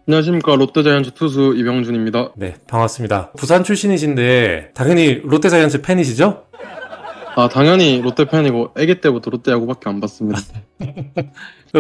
안녕하십니까. 롯데자이언츠 투수 이병준입니다. 네, 반갑습니다. 부산 출신이신데 당연히 롯데자이언츠 팬이시죠? 당연히 롯데 팬이고 아기 때부터 롯데 야구밖에 안 봤습니다.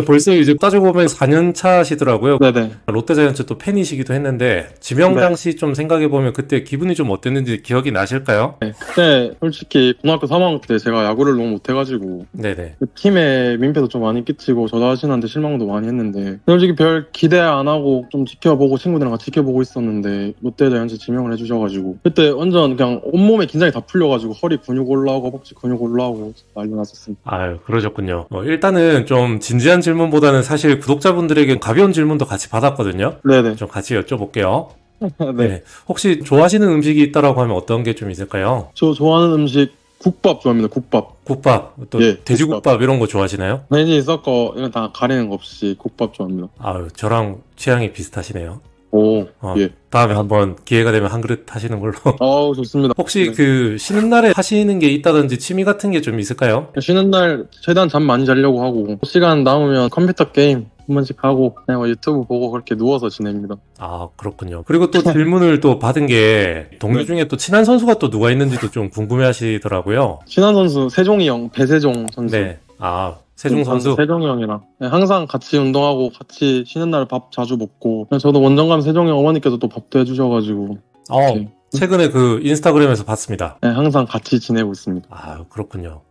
벌써 이제 따지고 보면 4년 차시더라고요. 네네. 롯데자이언츠 또 팬이시기도 했는데 지명 네. 당시 좀 생각해보면 그때 기분이 좀 어땠는지 기억이 나실까요? 네. 그때 솔직히 고등학교 3학년 때 제가 야구를 너무 못해가지고 네네. 그 팀에 민폐도 좀 많이 끼치고 저 자신한테 실망도 많이 했는데 솔직히 별 기대 안 하고 좀 지켜보고 친구들이랑 같이 지켜보고 있었는데 롯데자이언츠 지명을 해주셔가지고 그때 완전 그냥 온몸에 긴장이 다 풀려가지고 허리 근육 올라오고 허벅지 근육 올라오고 난리 났었습니다. 아유, 그러셨군요. 일단은 좀 진지한 질문보다는 사실 구독자분들에게 가벼운 질문도 같이 받았거든요. 네네. 좀 같이 여쭤볼게요. 네. 네. 혹시 좋아하시는 음식이 있다라고 하면 어떤 게 좀 있을까요? 저 좋아하는 음식 국밥 좋아합니다. 국밥. 국밥, 또 예, 돼지국밥 이런 거 좋아하시나요? 베니 섞어 이런 다 가리는 거 없이 국밥 좋아합니다. 아유, 저랑 취향이 비슷하시네요. 오, 예. 다음에 한번 기회가 되면 한 그릇 하시는 걸로. 아우, 좋습니다. 혹시 네. 쉬는 날에 하시는 게 있다든지 취미 같은 게 좀 있을까요? 쉬는 날 최대한 잠 많이 자려고 하고 시간 남으면 컴퓨터 게임 한 번씩 하고 그냥 유튜브 보고 그렇게 누워서 지냅니다. 아, 그렇군요. 그리고 또 질문을 또 받은 게 동료 네. 중에 또 친한 선수가 또 누가 있는지도 좀 궁금해 하시더라고요. 친한 선수 세종이 형, 배세종 선수. 네. 아, 세종 선수? 세종이 형이랑 항상 같이 운동하고 같이 쉬는 날 밥 자주 먹고 저도 원정감 세종이 형 어머니께서 또 밥도 해주셔가지고 이렇게. 최근에 인스타그램에서 봤습니다. 네, 항상 같이 지내고 있습니다. 아, 그렇군요.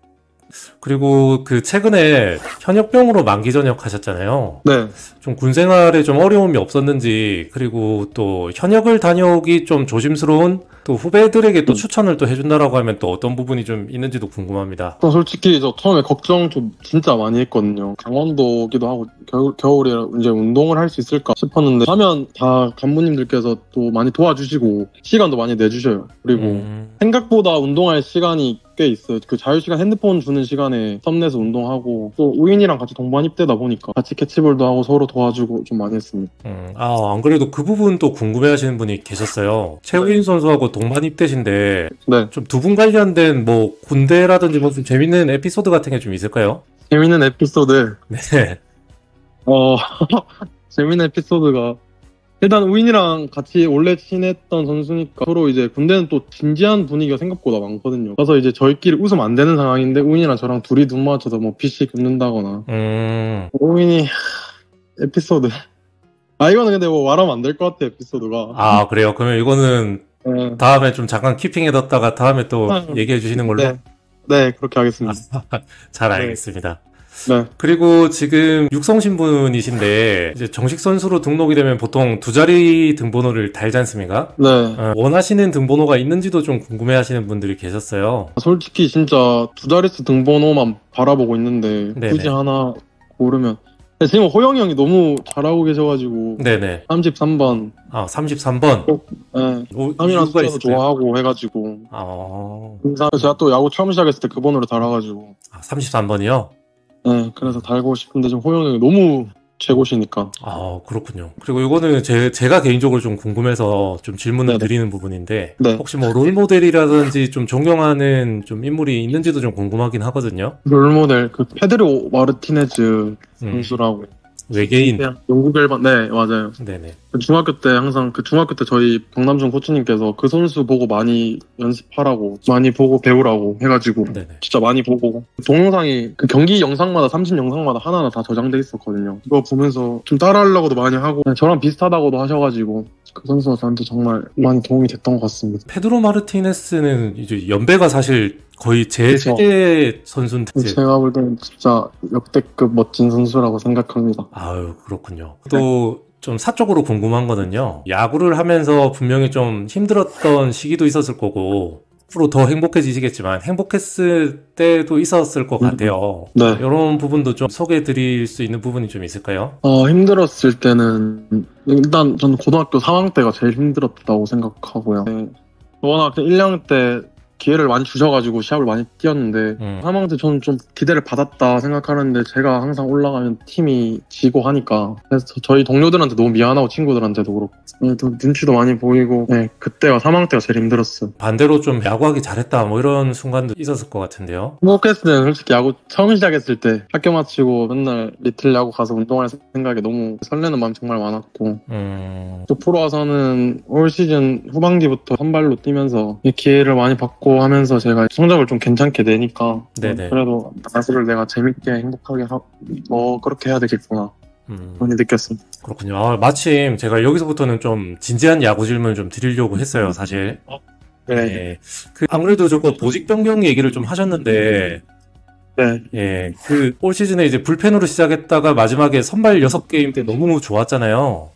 그리고 최근에 현역병으로 만기 전역하셨잖아요. 네. 좀 군 생활에 좀 어려움이 없었는지, 그리고 또 현역을 다녀오기 좀 조심스러운 또 후배들에게 또 추천을 또 해준다라고 하면 또 어떤 부분이 좀 있는지도 궁금합니다. 또 솔직히 저 처음에 걱정 좀 진짜 많이 했거든요. 강원도기도 하고 겨울에 이제 운동을 할 수 있을까 싶었는데 하면 다 간부님들께서 또 많이 도와주시고 시간도 많이 내주셔요. 그리고 생각보다 운동할 시간이 꽤 있어요. 그 자유시간 핸드폰 주는 시간에 썸내서 운동하고 또 우인이랑 같이 동반 입대다 보니까 같이 캐치볼도 하고 서로 도와주고 좀 많이 했습니다. 안 그래도 그 부분 또 궁금해 하시는 분이 계셨어요. 최우인 선수하고 동반 입대신데 네. 좀 두 분 관련된 뭐 군대라든지 뭐 좀 재밌는 에피소드 같은 게 좀 있을까요? 재밌는 에피소드. 네. 재밌는 에피소드가 일단 우인이랑 같이 원래 친했던 선수니까 서로 이제 군대는 또 진지한 분위기가 생각보다 많거든요. 그래서 이제 저희끼리 웃으면 안 되는 상황인데 우인이랑 저랑 둘이 눈 맞춰서 뭐 PC 긁는다거나 우인이 에피소드 이거는 근데 뭐 말하면 안 될 것 같아 에피소드가. 아, 그래요? 그러면 이거는 다음에 좀 잠깐 키핑해뒀다가 다음에 또 얘기해 주시는 걸로? 네, 그렇게 하겠습니다. 잘 알겠습니다. 네. 그리고 지금 육성 신분이신데 이제 정식 선수로 등록이 되면 보통 두 자리 등번호를 달지 않습니까? 네. 원하시는 등번호가 있는지도 좀 궁금해 하시는 분들이 계셨어요. 솔직히 진짜 두 자릿수 등번호만 바라보고 있는데 네네. 굳이 하나 고르면 지금 호영이 형이 너무 잘하고 계셔가지고 네네. 33번 33번? 네. 3이랑 숫자도 좋아하고 해가지고 제가 또 야구 처음 시작했을 때 그 번호를 달아가지고 33번이요? 네, 그래서 달고 싶은데 지금 호영이 형이 너무 최고시니까. 그렇군요. 그리고 이거는 제가 개인적으로 좀 궁금해서 좀 질문을 드리는 부분인데 혹시 뭐 롤모델이라든지 좀 존경하는 좀 인물이 있는지도 좀 궁금하긴 하거든요. 롤모델 페드로 마르티네즈 선수라고 외계인 영국 앨범. 네, 맞아요. 네네. 중학교 때 항상 중학교 때 저희 박남준 코치님께서 그 선수 보고 많이 연습하라고 많이 보고 배우라고 해가지고 진짜 많이 보고 동영상이 그 경기 영상마다 30영상마다 하나하나 다 저장돼 있었거든요. 그거 보면서 좀 따라하려고도 많이 하고 저랑 비슷하다고도 하셔가지고 그 선수가 저한테 정말 많이 도움이 됐던 것 같습니다. 페드로 마르티네스는 이제 연배가 사실 거의 제 세대 선수인데 제가 볼 때는 진짜 역대급 멋진 선수라고 생각합니다. 아유, 그렇군요. 또 좀 사적으로 궁금한 거는요. 야구를 하면서 분명히 좀 힘들었던 시기도 있었을 거고 앞으로 더 행복해지시겠지만 행복했을 때도 있었을 것 같아요. 네. 이런 부분도 좀 소개해 드릴 수 있는 부분이 좀 있을까요? 힘들었을 때는 일단 저는 고등학교 3학년 때가 제일 힘들었다고 생각하고요. 워낙 1학년 때 기회를 많이 주셔가지고 시합을 많이 뛰었는데 3학년 때 저는 좀 기대를 받았다 생각하는데 제가 항상 올라가면 팀이 지고 하니까 그래서 저희 동료들한테 너무 미안하고 친구들한테도 그렇고 또 눈치도 많이 보이고 네, 그때가 3학년 때가 제일 힘들었어요. 반대로 좀 야구하기 잘했다 뭐 이런 순간도 있었을 것 같은데요. 행복했을 때는 솔직히 야구 처음 시작했을 때 학교 마치고 맨날 리틀 야구 가서 운동할 생각에 너무 설레는 마음 정말 많았고 또 프로 와서는 올 시즌 후반기부터 선발로 뛰면서 기회를 많이 받고 하면서 제가 성적을 좀 괜찮게 내니까 네네. 그래도 야구를 내가 재밌게 행복하게 그렇게 해야 되겠구나 많이 느꼈습니다. 그렇군요. 마침 제가 여기서부터는 좀 진지한 야구 질문을 좀 드리려고 했어요, 사실. 네. 아무래도 저거 보직 변경 얘기를 좀 하셨는데, 네. 예. 올 시즌에 이제 불펜으로 시작했다가 마지막에 선발 6게임 때 너무 좋았잖아요.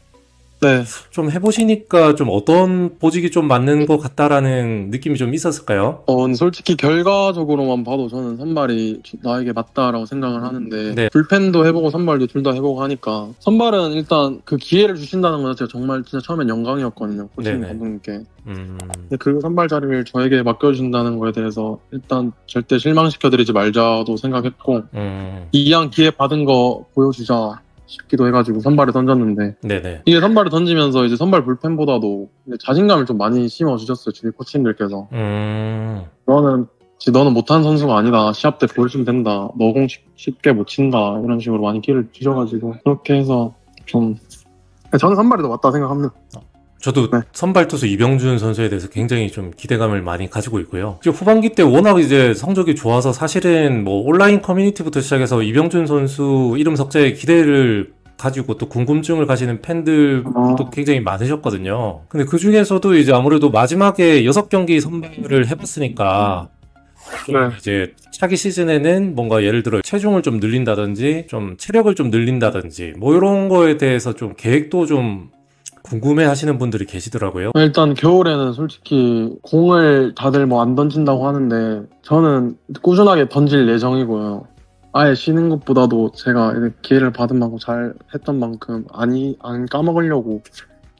네. 좀 해보시니까 좀 어떤 보직이 좀 맞는 것 같다라는 느낌이 좀 있었을까요? 솔직히 결과적으로만 봐도 저는 선발이 나에게 맞다라고 생각을 하는데 네. 불펜도 해보고 선발도 둘 다 해보고 하니까 선발은 일단 그 기회를 주신다는 것 자체가 정말 진짜 처음엔 영광이었거든요. 코치님 감독님께. 근데 그 선발 자리를 저에게 맡겨준다는 거에 대해서 일단 절대 실망시켜드리지 말자도 생각했고 이왕 기회 받은 거 보여주자 싶기도 해가지고 선발을 던졌는데 네네. 이게 선발을 던지면서 이제 선발 불펜보다도 자신감을 좀 많이 심어주셨어요. 주위 코치님들께서. 너는 못하는 선수가 아니다. 시합 때 보여주면 된다. 너 공 쉽게 못 친다. 이런 식으로 많이 기회를 주셔가지고 그렇게 해서 좀 저는 선발이 더 맞다 생각합니다. 저도 선발 투수 이병준 선수에 대해서 굉장히 좀 기대감을 많이 가지고 있고요. 이제 후반기 때 워낙 이제 성적이 좋아서 사실은 뭐 온라인 커뮤니티부터 시작해서 이병준 선수 이름 석자에 기대를 가지고 또 궁금증을 가지는 팬들도 굉장히 많으셨거든요. 근데 그 중에서도 이제 아무래도 마지막에 6경기 선발을 해봤으니까 좀 이제 차기 시즌에는 뭔가 예를 들어 체중을 좀 늘린다든지 좀 체력을 좀 늘린다든지 뭐 이런 거에 대해서 좀 계획도 좀 궁금해 하시는 분들이 계시더라고요. 일단 겨울에는 솔직히 공을 다들 뭐 안 던진다고 하는데 저는 꾸준하게 던질 예정이고요. 아예 쉬는 것보다도 제가 기회를 받은 만큼 잘 했던 만큼 안 까먹으려고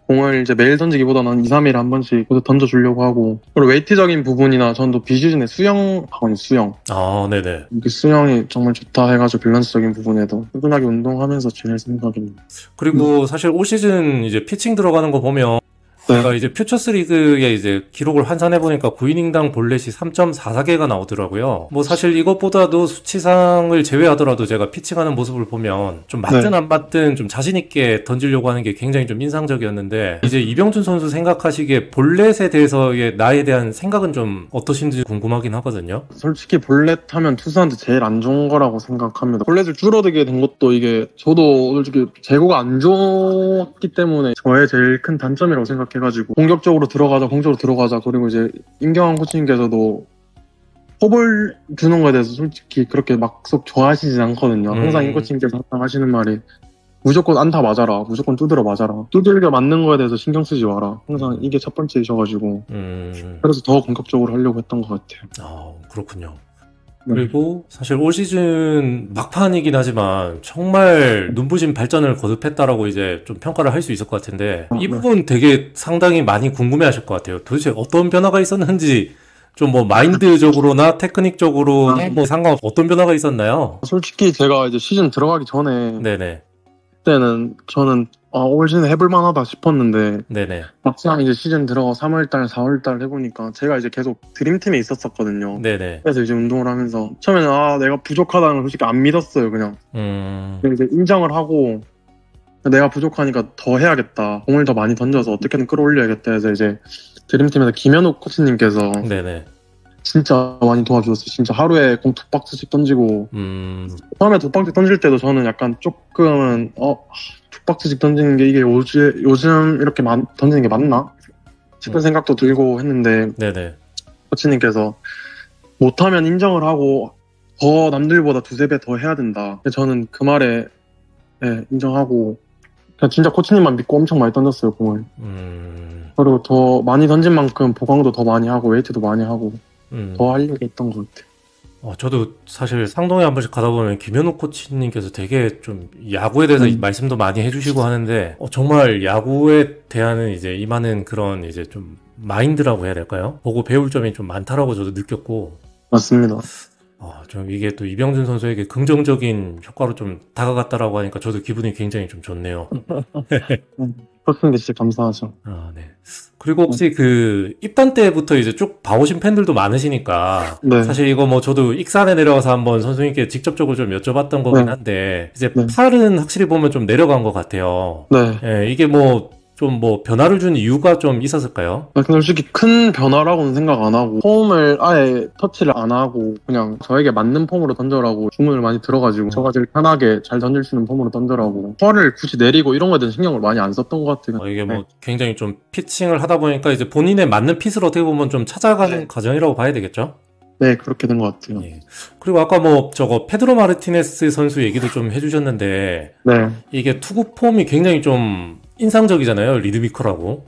공을 이제 매일 던지기보다는 2, 3일에 한 번씩 던져주려고 하고 그리고 웨이트적인 부분이나 저는 또 비시즌에 수영 하거든요. 수영. 네네. 수영이 정말 좋다 해가지고 밸런스적인 부분에도 꾸준하게 운동하면서 지낼 생각입니다. 그리고 사실 올 시즌 이제 피칭 들어가는 거 보면 제가 이제 퓨처스 리그에 이제 기록을 환산해보니까 9이닝당 볼넷이 3.44개가 나오더라고요. 뭐 사실 이것보다도 수치상을 제외하더라도 제가 피칭하는 모습을 보면 좀 맞든 안 맞든 좀 자신있게 던지려고 하는 게 굉장히 좀 인상적이었는데 이제 이병준 선수 생각하시기에 볼넷에 대해서의 나에 대한 생각은 좀 어떠신지 궁금하긴 하거든요. 솔직히 볼넷 하면 투수한테 제일 안 좋은 거라고 생각합니다. 볼넷을 줄어들게 된 것도 이게 저도 솔직히 제구가 안 좋았기 때문에 저의 제일 큰 단점이라고 생각해요. 해가지고 공격적으로 들어가자 그리고 이제 임경환 코치님께서도 호볼 주는 거에 대해서 솔직히 그렇게 막 속 좋아하시진 않거든요. 항상 임 코치님께서 항상 하시는 말이 무조건 안타 맞아라, 무조건 두드려 맞아라, 두들겨 맞는 거에 대해서 신경 쓰지 마라. 항상 이게 첫 번째이셔가지고 그래서 더 공격적으로 하려고 했던 것 같아요. 그렇군요. 그리고 사실 올 시즌 막판이긴 하지만 정말 눈부신 발전을 거듭했다라고 이제 좀 평가를 할 수 있을 것 같은데 이 부분 되게 상당히 많이 궁금해하실 것 같아요. 도대체 어떤 변화가 있었는지 좀 뭐 마인드적으로나 테크닉적으로 뭐 상관없이 어떤 변화가 있었나요? 솔직히 제가 이제 시즌 들어가기 전에 그때는 저는 올 시즌 해볼만하다 싶었는데 막상 이제 시즌 들어가 3월달, 4월달 해보니까 제가 이제 계속 드림팀에 있었었거든요. 그래서 이제 운동을 하면서 처음에는 내가 부족하다는 걸 솔직히 안 믿었어요. 그냥 이제 인정을 하고 내가 부족하니까 더 해야겠다. 공을 더 많이 던져서 어떻게든 끌어올려야겠다 해서 이제 드림팀에서 김현욱 코치님께서 진짜 많이 도와주셨어요. 진짜 하루에 공 2박스씩 던지고 처음에 2박스 던질 때도 저는 약간 조금은 2박스씩 던지는 게 이게 요즘 이렇게 던지는 게 맞나? 싶은 생각도 들고 했는데 코치님께서 못하면 인정을 하고 더 남들보다 2~3배 더 해야 된다. 저는 그 말에 인정하고 그냥 진짜 코치님만 믿고 엄청 많이 던졌어요, 공을. 그리고 더 많이 던진 만큼 보강도 더 많이 하고 웨이트도 많이 하고 더 하려고 했던 것 같아요. 저도 사실 상동에 한 번씩 가다 보면 김현욱 코치님께서 되게 좀 야구에 대해서 말씀도 많이 해주시고 하는데 정말 야구에 대한 이제 임하는 그런 이제 좀 마인드라고 해야 될까요? 보고 배울 점이 좀 많다라고 저도 느꼈고, 맞습니다. 좀 이게 또 이병준 선수에게 긍정적인 효과로 좀 다가갔다라고 하니까 저도 기분이 굉장히 좀 좋네요. 그렇은 게 진짜 감사하죠. 네. 그리고 혹시 그 입단 때부터 이제 쭉 봐오신 팬들도 많으시니까 네. 사실 이거 뭐 저도 익산에 내려가서 한번 선수님께 직접적으로 좀 여쭤봤던 거긴 네. 한데 이제 네. 팔은 확실히 보면 좀 내려간 것 같아요. 네. 예, 이게 뭐 좀 뭐 변화를 준 이유가 좀 있었을까요? 근데 솔직히 큰 변화라고는 생각 안 하고 폼을 아예 터치를 안 하고 그냥 저에게 맞는 폼으로 던져라고 주문을 많이 들어가지고 저가 제일 편하게 잘 던질 수 있는 폼으로 던져라고 펄을 굳이 내리고 이런 거에 대한 신경을 많이 안 썼던 것 같아요. 이게 뭐 굉장히 좀 피칭을 하다 보니까 이제 본인의 맞는 핏을 어떻게 보면 좀 찾아가는 네. 과정이라고 봐야 되겠죠? 네, 그렇게 된 것 같아요. 예. 그리고 아까 뭐 저거 페드로 마르티네스 선수 얘기도 좀 해주셨는데 네. 이게 투구 폼이 굉장히 좀 인상적이잖아요. 리드미컬하고.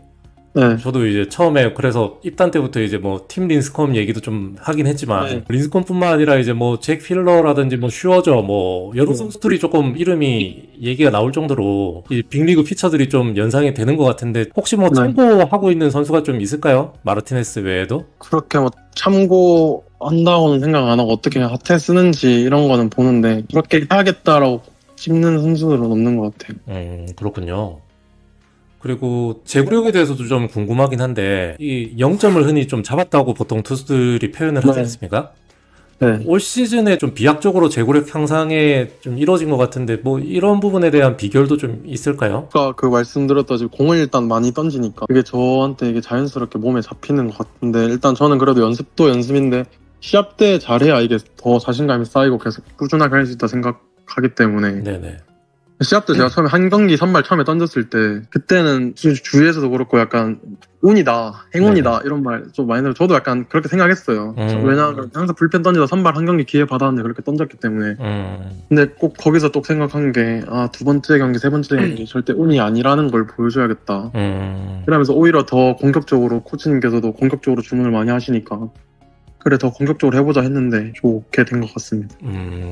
네. 저도 이제 처음에 그래서 입단 때부터 이제 뭐 팀 린스컴 얘기도 좀 하긴 했지만 네. 린스컴뿐만 아니라 이제 뭐 잭 필러라든지 뭐 슈어저 뭐 여러 선수들이 조금 이름이 얘기가 나올 정도로 이 빅리그 피처들이 좀 연상이 되는 것 같은데 혹시 뭐 네. 참고하고 있는 선수가 좀 있을까요? 마르티네스 외에도? 그렇게 뭐 참고한다고는 생각 안 하고 어떻게 핫해 쓰는지 이런 거는 보는데 그렇게 해야겠다라고 찝는 선수들은 없는 것 같아요. 그렇군요. 그리고 제구력에 대해서도 좀 궁금하긴 한데 이 0점을 흔히 좀 잡았다고 보통 투수들이 표현을 하지 네. 않습니까? 네. 올 시즌에 좀 비약적으로 제구력 향상에 좀 이뤄진 것 같은데 뭐 이런 부분에 대한 비결도 좀 있을까요? 아까 그 말씀드렸다시피 공을 일단 많이 던지니까 그게 저한테 이게 자연스럽게 몸에 잡히는 것 같은데 일단 저는 그래도 연습도 연습인데 시합 때 잘해야 이게 더 자신감이 쌓이고 계속 꾸준하게 할 수 있다 생각하기 때문에 네네. 시합 때 제가 처음에 한 경기 선발 처음에 던졌을 때 그때는 주위에서도 그렇고 약간 운이다, 행운이다 이런 말 좀 많이 들어 저도 약간 그렇게 생각했어요. 왜냐하면 항상 불펜 던지다 선발 한 경기 기회 받았는데 그렇게 던졌기 때문에 근데 꼭 거기서 또 생각한 게 두 번째 경기, 세 번째 경기 절대 운이 아니라는 걸 보여줘야겠다. 그러면서 오히려 더 공격적으로 코치님께서도 공격적으로 주문을 많이 하시니까 그래 더 공격적으로 해보자 했는데 좋게 된 것 같습니다.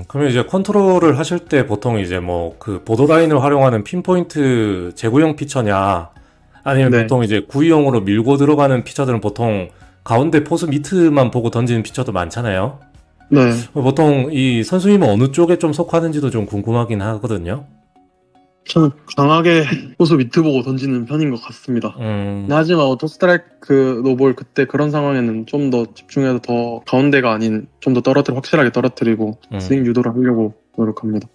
그러면 이제 컨트롤을 하실 때 보통 이제 뭐 그 보더라인을 활용하는 핀포인트 제구형 피처냐 아니면 네. 보통 이제 구위형으로 밀고 들어가는 피처들은 보통 가운데 포수 밑만 보고 던지는 피처도 많잖아요. 네. 보통 이 선수님은 어느 쪽에 좀 속하는지도 좀 궁금하긴 하거든요. 저는 강하게 포수 밑을 보고 던지는 편인 것 같습니다. 하지만 토스트라이크 노볼 그때 그런 상황에는 좀 더 집중해서 더 가운데가 아닌 좀 더 확실하게 떨어뜨리고 스윙 유도를 하려고 노력합니다.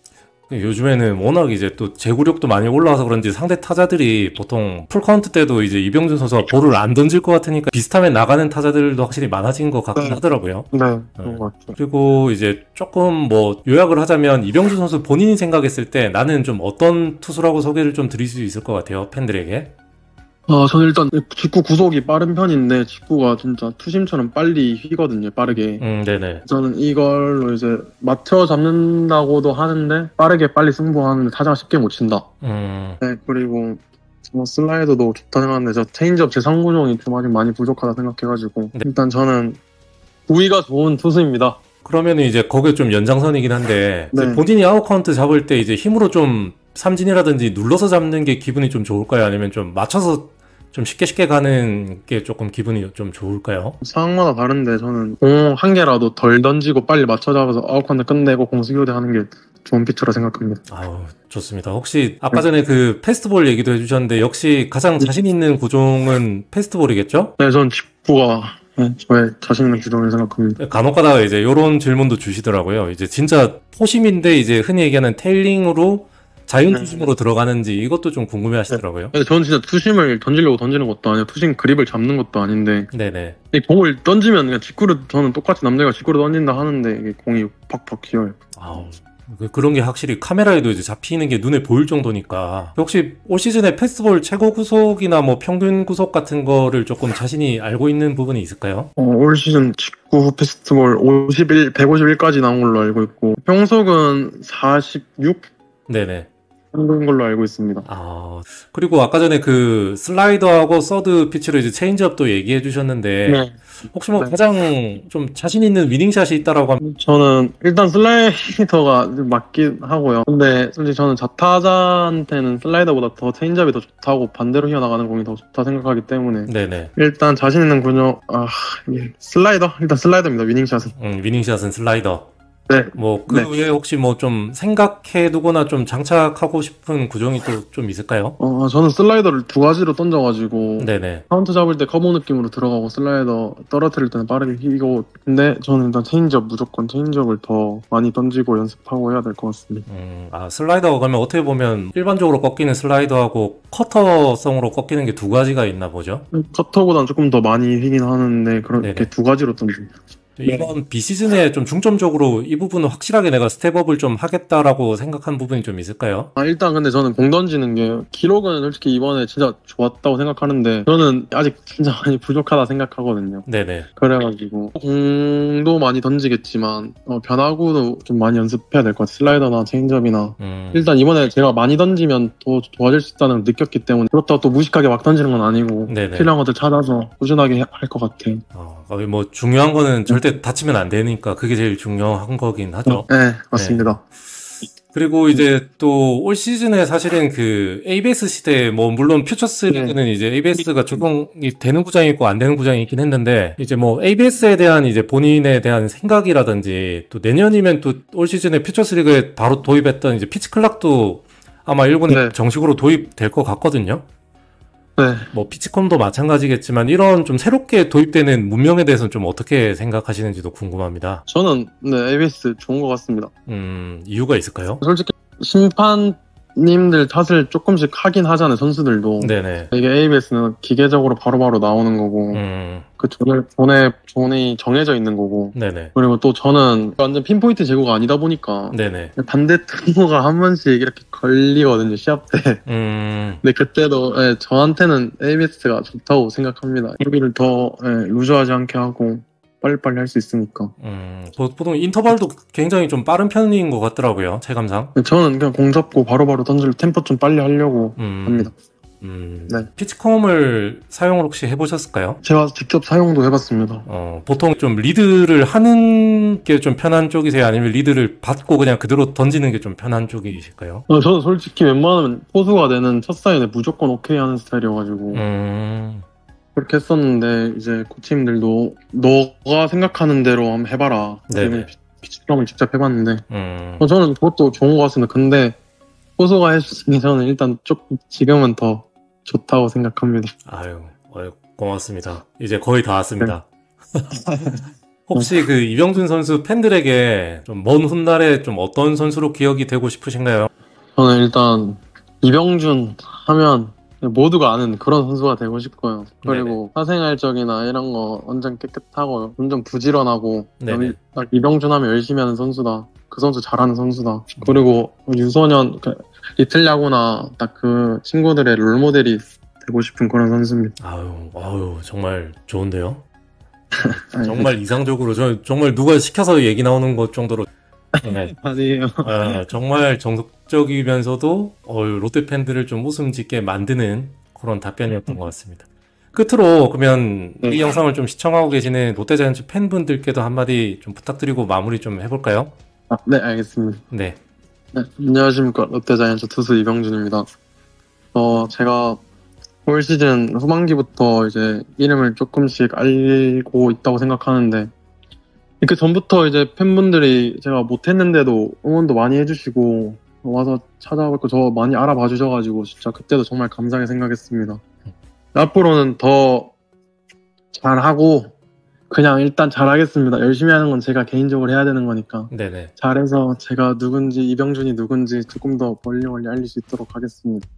요즘에는 워낙 이제 또 제구력도 많이 올라와서 그런지 상대 타자들이 보통 풀카운트 때도 이제 이병준 선수가 볼을 안 던질 것 같으니까 비슷하면 나가는 타자들도 확실히 많아진 것 같긴 하더라고요. 네, 그런 것 같아요. 그리고 이제 조금 뭐 요약을 하자면 이병준 선수 본인이 생각했을 때 나는 좀 어떤 투수라고 소개를 좀 드릴 수 있을 것 같아요, 팬들에게. 저는 일단 직구 구속이 빠른 편인데 직구가 진짜 투심처럼 빨리 휘거든요, 빠르게. 네네. 저는 이걸로 이제 맞춰 잡는다고도 하는데 빠르게 빨리 승부하는데 타자가 쉽게 못 친다. 네, 그리고 슬라이더도 좋다 생각하는데 저 체인지업 제 상구종이 좀 아직 많이 부족하다 생각해가지고 네. 일단 저는 구위가 좋은 투수입니다. 그러면 이제 거기에 좀 연장선이긴 한데 네. 이제 본인이 아웃 카운트 잡을 때 이제 힘으로 좀 삼진이라든지 눌러서 잡는 게 기분이 좀 좋을까요? 아니면 좀 맞춰서 좀 쉽게 가는 게 조금 기분이 좀 좋을까요? 상황마다 다른데 저는 공 한 개라도 덜 던지고 빨리 맞춰 잡아서 아웃카운트 끝내고 공수 교대하는 게 좋은 피처라 생각합니다. 아우, 좋습니다. 혹시 아까 전에 그 패스트볼 얘기도 해주셨는데 역시 가장 자신 있는 구종은 패스트볼이겠죠? 네, 전 직구가 저의 자신 있는 구종을 생각합니다. 간혹가다가 이제 이런 질문도 주시더라고요. 이제 진짜 포심인데 이제 흔히 얘기하는 테일링으로 자연 투심으로 들어가는지 이것도 좀 궁금해 하시더라고요. 저는 진짜 투심을 던지려고 던지는 것도 아니고 투심 그립을 잡는 것도 아닌데 네네. 이 공을 던지면 그냥 직구를 저는 똑같이 남들과 직구를 던진다 하는데 이게 공이 팍팍 튀어요. 아우, 그런 게 확실히 카메라에도 이제 잡히는 게 눈에 보일 정도니까. 혹시 올 시즌에 패스트볼 최고 구속이나 뭐 평균 구속 같은 거를 조금 자신이 알고 있는 부분이 있을까요? 올 시즌 직구 패스트볼 151까지 나온 걸로 알고 있고 평속은 46 네네. 정도인 걸로 알고 있습니다. 그리고 아까 전에 그 슬라이더하고 서드 피치로 이제 체인지업도 얘기해 주셨는데 네. 혹시 뭐 네. 가장 좀 자신 있는 위닝샷이 있다라고 하면 저는 일단 슬라이더가 맞긴 하고요. 근데 솔직히 저는 좌타자한테는 슬라이더보다 더 체인지업이 더 좋다고, 반대로 휘어나가는 공이 더 좋다 생각하기 때문에 네네. 일단 자신 있는 군요, 슬라이더? 일단 슬라이더입니다, 위닝샷은. 위닝샷은 슬라이더. 네. 뭐 그 네. 외에 혹시 뭐 좀 생각해 두거나 좀 장착하고 싶은 구종이 또 좀 있을까요? 저는 슬라이더를 두 가지로 던져가지고 네네. 카운트 잡을 때 커브 느낌으로 들어가고 슬라이더 떨어뜨릴 때는 빠르게 휘고, 근데 저는 일단 체인지업, 무조건 체인지업을 더 많이 던지고 연습하고 해야 될 것 같습니다. 슬라이더가 그러면 어떻게 보면 일반적으로 꺾이는 슬라이더하고 커터성으로 꺾이는 게 두 가지가 있나 보죠? 커터보다는 조금 더 많이 휘긴 하는데 그렇게 네네. 두 가지로 던집니다. 이번 비시즌에 좀 중점적으로 이 부분은 확실하게 내가 스텝업을 좀 하겠다라고 생각한 부분이 좀 있을까요? 일단 근데 저는 공 던지는 게, 기록은 솔직히 이번에 진짜 좋았다고 생각하는데 저는 아직 진짜 많이 부족하다 생각하거든요. 네네. 그래가지고 공도 많이 던지겠지만 변화구도 좀 많이 연습해야 될 것 같아요. 슬라이더나 체인지업이나. 일단 이번에 제가 많이 던지면 더 좋아질 수 있다는 걸 느꼈기 때문에, 그렇다고 또 무식하게 막 던지는 건 아니고 네네. 필요한 것들 찾아서 꾸준하게 할 것 같아요. 뭐 중요한 거는 절대 다치면 안 되니까 그게 제일 중요한 거긴 하죠. 네, 맞습니다. 그리고 이제 또 올 시즌에 사실은 그 ABS 시대에 뭐 물론 퓨처스 리그는 이제 ABS가 적용이 되는 구장이 있고 안 되는 구장이 있긴 했는데, 이제 뭐 ABS에 대한 이제 본인에 대한 생각이라든지, 또 내년이면 또 올 시즌에 퓨처스 리그에 바로 도입했던 이제 피치 클락도 아마 일본에 정식으로 도입될 것 같거든요. 네. 뭐 피치콤도 마찬가지겠지만 이런 좀 새롭게 도입되는 문명에 대해서는 좀 어떻게 생각하시는지도 궁금합니다. 저는 ABS 좋은 것 같습니다. 이유가 있을까요? 솔직히 심판님들 탓을 조금씩 하긴 하잖아요, 선수들도. 네네. 이게 ABS는 기계적으로 바로바로 나오는 거고, 그 존이 정해져 있는 거고. 네네. 그리고 또 저는 완전 핀포인트 제구가 아니다 보니까 네네. 반대 투구가 한 번씩 이렇게 걸리거든요, 시합 때. 근데 그때도 저한테는 ABS가 좋다고 생각합니다. 여기를 더 루즈하지 않게 하고 빨리빨리 할 수 있으니까. 보통 인터벌도 굉장히 좀 빠른 편인 것 같더라고요, 체감상. 저는 그냥 공 잡고 바로바로 던질 템포 좀 빨리 하려고 합니다. 네. 피치콤을 사용을 혹시 해보셨을까요? 제가 직접 사용도 해봤습니다. 보통 좀 리드를 하는 게 좀 편한 쪽이세요? 아니면 리드를 받고 그냥 그대로 던지는 게 좀 편한 쪽이실까요? 저는 솔직히 웬만하면 포수가 되는 첫 사인에 무조건 오케이 하는 스타일이어가지고 그렇게 했었는데, 이제 코치님들도 너가 생각하는 대로 한번 해봐라. 피치크럼을 직접 해봤는데 저는 그것도 좋은 것 같습니다. 근데 포수가 해주니 저는 일단 조금 지금은 더 좋다고 생각합니다. 아유, 고맙습니다. 이제 거의 다 왔습니다. 혹시 그 이병준 선수 팬들에게 좀 먼 훗날에 좀 어떤 선수로 기억이 되고 싶으신가요? 저는 일단 이병준 하면 모두가 아는 그런 선수가 되고 싶고요. 그리고 사생활적이나 이런 거 완전 깨끗하고 완전 부지런하고, 딱 이병준 하면 열심히 하는 선수다. 그 선수 잘하는 선수다. 그리고 유소년, 리틀 야구나 딱 그 친구들의 롤모델이 되고 싶은 그런 선수입니다. 아유, 정말 좋은데요? 정말 이상적으로, 정말 누가 시켜서 얘기 나오는 것 정도로. 아니에요. 정말 정석적이면서도 롯데 팬들을 좀 웃음 짓게 만드는 그런 답변이었던 것 같습니다. 끝으로 그러면 이 영상을 좀 시청하고 계시는 롯데자이언츠 팬분들께도 한마디 좀 부탁드리고 마무리 좀 해볼까요? 네, 알겠습니다. 네. 안녕하십니까. 롯데자이언츠 투수 이병준입니다. 제가 올 시즌 후반기부터 이제 이름을 조금씩 알고 있다고 생각하는데, 그 전부터 이제 팬분들이 제가 못했는데도 응원도 많이 해주시고 와서 찾아뵙고 저 많이 알아봐 주셔가지고 진짜 그때도 정말 감사하게 생각했습니다. 앞으로는 더 잘하고 그냥 일단 잘하겠습니다. 열심히 하는 건 제가 개인적으로 해야 되는 거니까. 잘해서 제가 누군지, 이병준이 누군지 조금 더 멀리 알릴 수 있도록 하겠습니다.